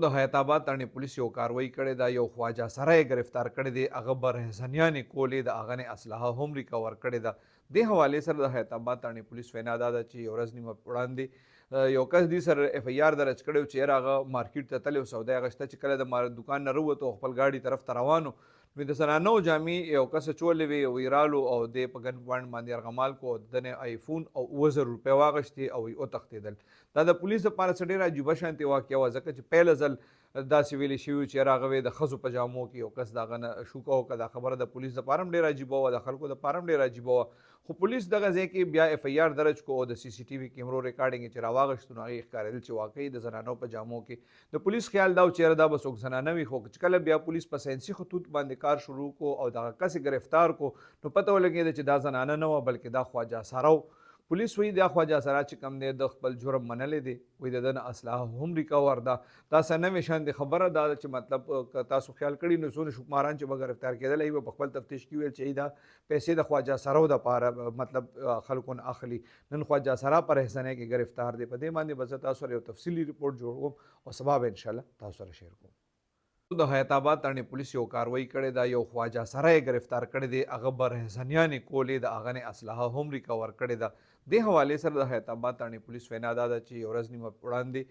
د حیات آباد تاڼې پولیس یو کاروایی کړې ده. یو خواجه سره یې ګرفتار کړی دی. هغه برهزنیانې کولې، د هغه نه اسلحه هم ریکور کړې ده. دې حوالې سره د حیات آباد تاڼې پولیس وینا دا ده چې یو ورځ نیمه وړاندې یو کس دې سره اف ای آر درج کړی و چې یاره هغه مارکیټ ته تللی و، سودا یې اخیسته. چې کله د دوکان نه راووتو او خپل ګاډي طرف ته روان و، نو د زنانو جامې یو کس چولې وې، وی رالو او دې په ګن پوینټ باندې ارغمال کو. د نه آیفون او 2000 روپۍ واغشتې او وی وتښتېدل. دا د پولیس لپاره څه ډېره عجیبه شانتې واقعه وه، ځکه چې پیله ځل داسې ویلې شوي وي چې یاره هغه د ښځو په جامو کې یو کس د هغه نه شوکه وکړه. دا خبره د پولیس دپاره هم ډېره عجیبه وه، د خلکو دپاره هم ډېره عجیبه وه. خو پولیس دغه ځای کې بیا اف ای آر درج کو او د سی سی ټي وي کیمرو ریکارډینګ یې چې راواغېستو، نو هغې ښکارېدل چې واقعي د زنانو په جامو کې. د پولیس خیال دا و چې یاره دا به څوک زنانه وي، خو چې کله بیا پولیس په ساینسي خطوط باندې کار شروع کو او دغه کس یې ګرفتار کو، نو پته ولګېده چې دا زنانه نه وه بلکې دا خواجه ساره و. پولیس وایي دا خواجه سره چې کوم دی د خپل جرم منلی دی، وایي د ده نه اسلحه هم ریکور ده. دا څه نوې شانتې خبره دا ده چې مطلب که تاسو خیال کړي نو څونه شماران چې به ګرفتار کېدل، هغوی به په خپل تفتیش کې ویل چې دا پیسې د خواجه سرو دپاره مطلب خلکو نه اخلي. نن خواجه سره په رهزنۍ کې ګرفتار دی. په دې باندې به زه تاسو سره یو تفصیلي رپورټ جوړوم او سبا به انشاءالله تاسو سره شیر کوم. د حیات آباد تاڼې پولیس یو کاروایی کړې ده. یو خواجه سره یې ګرفتار کړی دی. هغه برهزنیانې کولې، د هغه نه اسلحه هم ریکور کړې ده. دې حوالې سره د حیات آباد تاڼې پولیس وینا دا ده چې یو ورځ نیمه وړاندې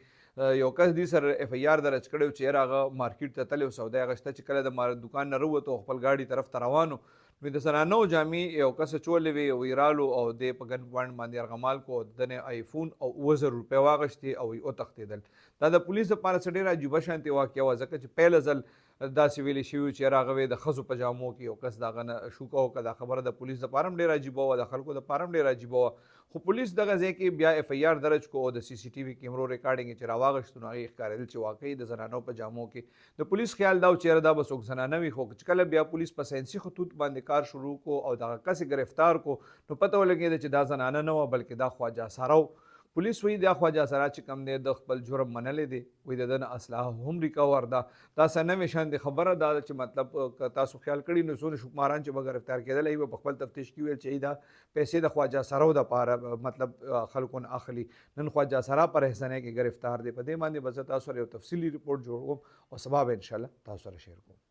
یو کس دې سره اف ای آر درج کړی و چې یاره هغه مارکیټ ته تللی و، سودا یې اخیسته. چې کله د دوکان نه راووتو او خپل ګاډي طرف ته روان و، نو د زنانو جامې یو کس چولې وې، وی رالو او دې په ګن پوینټ باندې ارغمال کو. د نه آیفون او 2000 روپۍ واغشتې او وی وتښتېدل. دا د پولیس لپاره څه ډېره عجیبه شانتې واقعه وه، ځکه چې پیله ځل داسې ویلې شوي وي چې یاره هغه د ښځو په جامو کې یو کس د هغه نه شوکه وکړه. دا خبره د پولیس دپاره هم ډېره عجیبه وه، د خلکو دپاره هم ډېره عجیبه وه. خو پولیس دغه ځای کې بیا اف ای آر درج کو او د سی سی ټي وي کیمرو ریکارډینګ یې چې راواغېستو، نو هغې ښکارېدل چې واقعي د زنانو په جامو کې. د پولیس خیال دا و چې یاره دا به څوک زنانه وي، خو چې کله بیا پولیس په ساینسي خطوط باندې کار شروع کو او دغه کس یې ګرفتار کو، نو پته ولګېده چې دا زنانه نه وه بلکې دا خواجه ساره و. پولیس وایي دا خواجه سره چې کوم دی د خپل جرم منلی دی، وایي د ده نه اسلحه هم ریکور ده. دا څه نوې شانتې خبره دا ده چې مطلب که تاسو خیال کړي نو څونه شماران چې به ګرفتار کېدل، هغوی به په خپل تفتیش کې ویل چې دا پیسې د خواجه سرو دپاره مطلب خلکو نه اخلي. نن خواجه سره په رهزنۍ کې ګرفتار دی. په دې باندې به زه تاسو سره یو تفصیلي رپورټ جوړوم او سبا به انشاءالله تاسو سره شیر کوم.